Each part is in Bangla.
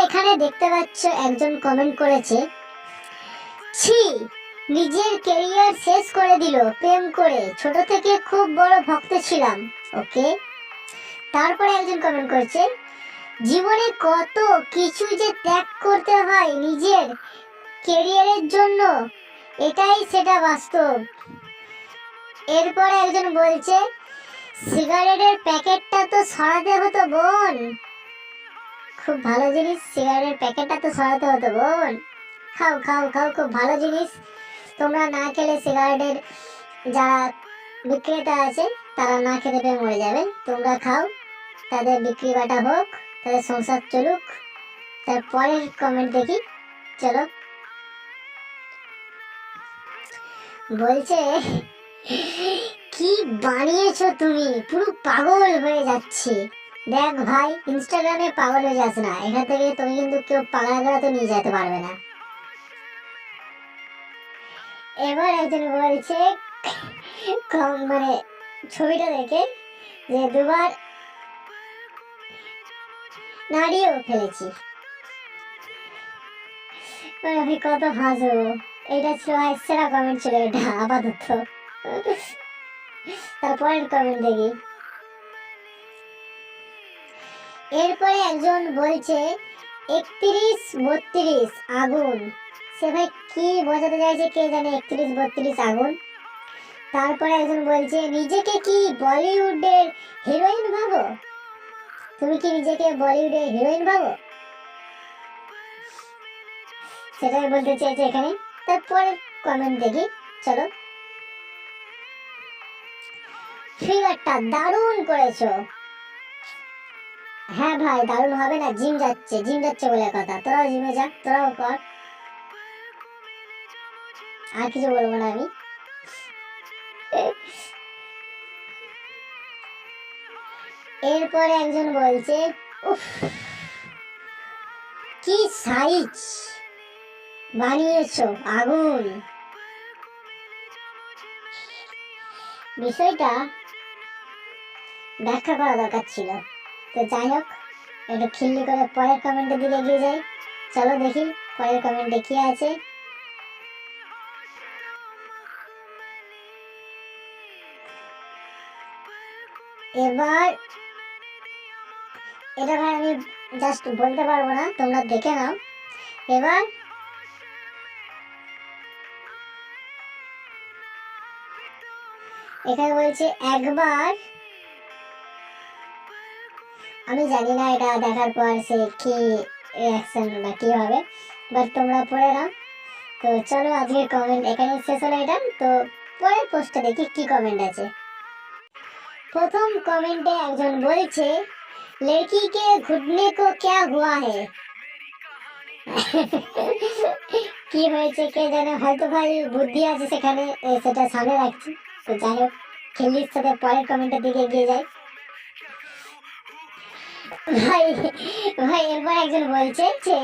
এখানে দেখতে পাচ্ছ একজন কমেন্ট করেছে, ছি নিজের ক্যারিয়ার শেষ করে দিল প্রেম করে, ছোট থেকে খুব বড় ভক্ত ছিলাম। ওকে, তারপরে একজন কমেন্ট করছে, জীবনে কত কিছু যে ত্যাগ করতে হয় নিজের ক্যারিয়ারের জন্য, এটাই সেটা বাস্তব। এরপরে একজন বলছে, সিগারেটের প্যাকেটটা তো সরাতে হতো বোন। খুব ভালো জিনিস, সিগারেটের প্যাকেটটা তো সরাতে হতো বোন। খাও খাও খাও, খুব ভালো জিনিস। তোমরা না খেলে সিগারেটের যারা বিক্রেতা আছে তারা না খেতে পেয়ে মরে যাবে। তোমরা খাও, তাদের বিক্রি বাটা হোক, তাদের সংসার চলুক। তারপরের কমেন্ট দেখি, চলো। বলছে, কি বানিয়েছো তুমি, পুরো পাগল হয়ে যাচ্ছি। দেখ ভাই, ইনস্টাগ্রামে পাগল হয়ে যাস না, এখান থেকে তুমি কিন্তু কেউ পাগলা তো নিয়ে যেতে পারবে না। এবার একজন বলছে, মানে ছবিটা দেখে, যে দুবার নাড়িয়েও ফেলেছি। আমি কত হাসবো। এটা ছিল সেরা কমেন্ট ছিল এটা আপাতত। তারপরের কমেন্ট দেখি। এরপরে একজন বলছে, 31-32 আগুন। সে ভাই কি বোঝাতে চাইছে কে জানে, 31-32 আগুন। তারপরে একজন বলছে, নিজেকে কি বলিউডের হিরোইন ভাবো? তুমি কি নিজেকে বলিউডের হিরোইন ভাবো? সেটাই বলতে চাইছে এখানে। তারপরে কমেন্ট দেখি, চলো। ফিগারটা দারুণ করেছো। হ্যাঁ ভাই, দারুণ হবে না? জিম যাচ্ছে বলে কথা। তোরাও জিমে যা, তোরাও কর। আর কিছু বলবো না আমি। এরপরে একজন বলছে, উফ কি সাইজ বানিয়েছো, আগুন। বিষয়টা ব্যাখ্যা করা দরকার ছিল। তো যাই হোক, একটু খিল্লি করে পরের কমেন্টের দিকে এগিয়ে যাই। চলো দেখি পরের কমেন্টে কি আছে। এবার এটা ভাই আমি জাস্ট বলতে পারবো না, তোমরা দেখে নাও। এবার এখানে বলছে, একবার, আমি জানি না এটা দেখার পর সে কি রিয়াকশন বা কি হবে, বাট তোমরা পড়ে নাও। তো চলো, আজকের কমেন্ট এখানে শেষ হলো এটা। তো পরের পোস্টে দেখি কি কমেন্ট আছে। প্রথম কমেন্টে একজন বলছে, লড়কি কে ঘুটনে কো ক্যা হুয়া হে। কি হয়েছে কে জানে, হয়তো ভাই বুদ্ধি আছে সেখানে, সেটা সামনে রাখছি। তো যাই হোক, খিল্লির সাথে পরের কমেন্টের দিকে এগিয়ে যাই। ভাই ভাই এরপর একজন বলছে যে,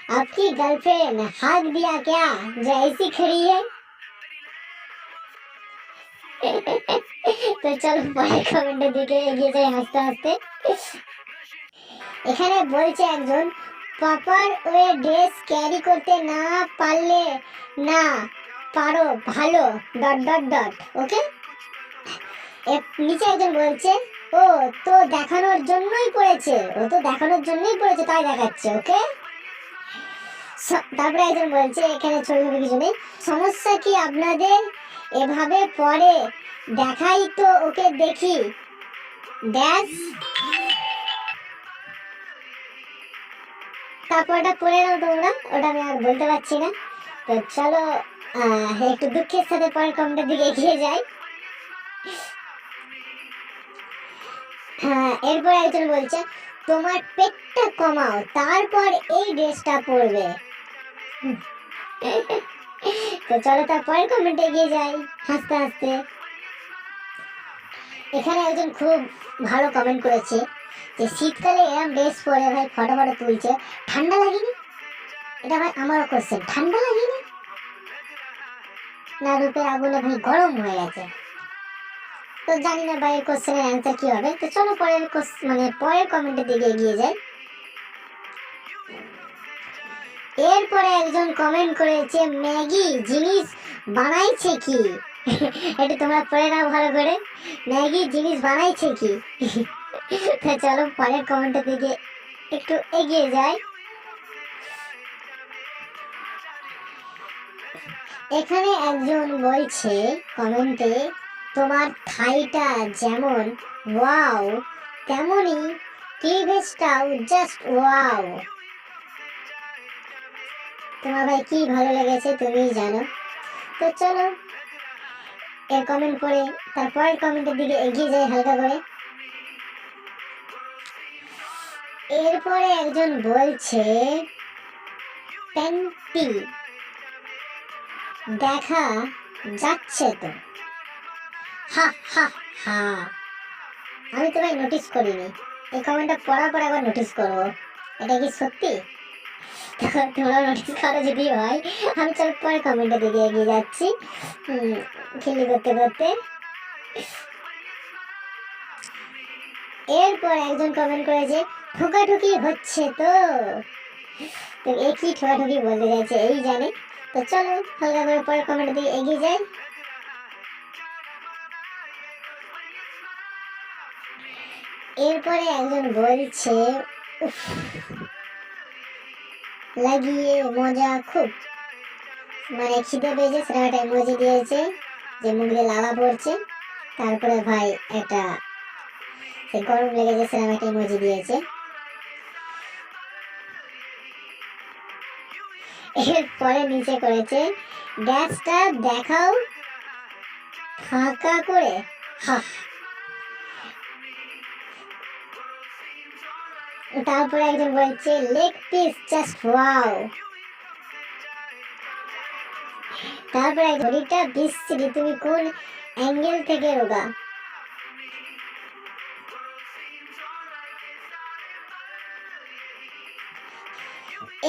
आपकी गर्लफ्रेंड हाथ दिया क्या जो ऐसी खड़ी है। তো চলো পরের কমেন্টের দিকে এগিয়ে যাই হাসতে হাসতে। এখানে বলছে একজন, প্রপার ওয়ে ড্রেস ক্যারি করতে না পারলে না পারো ভালো ডট ডট ডট। ওকে, নিচে একজন বলছে, ও তো দেখানোর জন্যই পড়েছে, তাই দেখাচ্ছে। ওকে, তারপরে একজন বলছে, এখানে ছবি কিছু নেই, সমস্যা কি আপনাদের এভাবে পরে দেখাই তো ওকে দেখি ড্যাশ। তারপরটা পড়ে নাও তোমরা, ওটা আমি আর বলতে পারছি না। তো চলো একটু দুঃখের সাথে পরের কমেন্টের দিকে এগিয়ে যাই। এরপর একজন বলছে, তোমার পেটটা কমাও তারপর এই ড্রেসটা পরবে। তো চলো তারপরের কমেন্টে এগিয়ে যাই হাসতে হাসতে। এখানে একজন খুব ভালো কমেন্ট করেছে যে, শীতকালে এরম ড্রেস পরে ভাই ফটো তুলছে, ঠান্ডা লাগেনি? এটা ভাই আমারও কোশ্চেন, ঠান্ডা লাগেনি না? রূপের আগুনে ভাই গরম হয়ে গেছে। তো জানি না ভাই কোশ্চেনের অ্যান্সার কি হবে। তো চলো পরের কমেন্টের দিকে এগিয়ে যাই। এরপরে একজন কমেন্ট করেছে ম্যাগি জিনিস বানাইছে কি? এটা তোমরা পড়ে নাও ভালো করে, ম্যাগি জিনিস বানাইছে কি? তো চলো পরের কমেন্টের দিকে একটু এগিয়ে যাই। এখানে একজন বলছে কমেন্টে, তোমার থাইটা যেমন ওয়াও তেমনি ক্লিভেজটাও জাস্ট ওয়াও। তোমার ভাই কি ভালো লেগেছে তুমিই জানো। তো চলো এর কমেন্ট পড়ে তারপরের কমেন্টের দিকে এগিয়ে যাই হালকা করে। এরপরে একজন বলছে প্যান্টি দেখা যাচ্ছে তো, হা হা হা। আমি তো ভাই নোটিস করিনি, এই কমেন্টটা পড়ার পর একবার নোটিস করবো এটা কি সত্যি। তোমরা নোটিস করো যদি হয়। আমি চল পরে কমেন্টের দিকে এগিয়ে যাচ্ছি খেলি করতে করতে। এরপর একজন কমেন্ট করেছে ঠোকাঠুকি হচ্ছে তো। তো এ কি ঠোকাঠুকি বলতে চাইছে এই জানে। তো চলো হালকা করে পরে কমেন্টের দিকে এগিয়ে যাই। এরপরে একজন বলছে উফ লাগিয়ে মজা খুব, মানে খিদে পেয়েছে সেটা একটা ইমোজি দিয়েছে যে মুখ দিয়ে লালা পড়ছে, তারপরে ভাই একটা গরম লেগেছে সেরকম একটা ইমোজি দিয়েছে। এরপরে নিচে করেছে গ্যাসটা দেখাও ফাঁকা করে, হা। তারপরে একজন বলছে লেগ পিস জাস্ট ওয়াও। তারপরে ঘড়িটা বিশ্রী, তুমি কোন অ্যাঙ্গেল থেকে রোগা।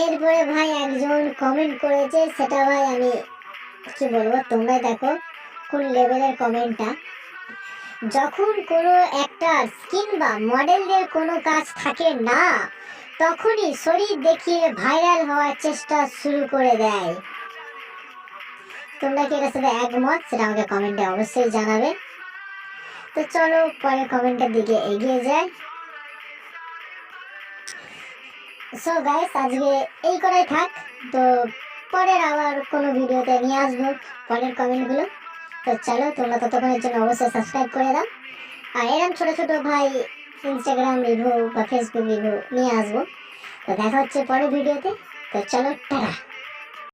এরপরে ভাই একজন কমেন্ট করেছে, সেটা ভাই আমি কি বলবো তোমরা দেখো কোন লেভেলের কমেন্টটা। যখন কোনো অ্যাক্টর কিংবা মডেলদের কোনো কাজ থাকে না তখনই শরীর দেখিয়ে ভাইরাল হওয়ার চেষ্টা শুরু করে দেয়। তোমরা কি এটার সাথে একমত সেটা আমাকে কমেন্টে অবশ্যই জানাবে। তো চলো পরের কমেন্টের দিকে এগিয়ে যাই। সো গাইস আজকে এই করাই থাক, তো পরের আবার কোনো ভিডিওতে নিয়ে আসবো পরের কমেন্টগুলো। তো চলো তোমরা ততক্ষণের জন্য অবশ্যই সাবস্ক্রাইব করে দাও। আর এরকম ছোটো ছোটো ভাই ইনস্টাগ্রাম রিভিউ বা ফেসবুক রিভিউ নিয়ে আসবো। তো দেখা হচ্ছে পরের ভিডিওতে। তো চলো টাটা।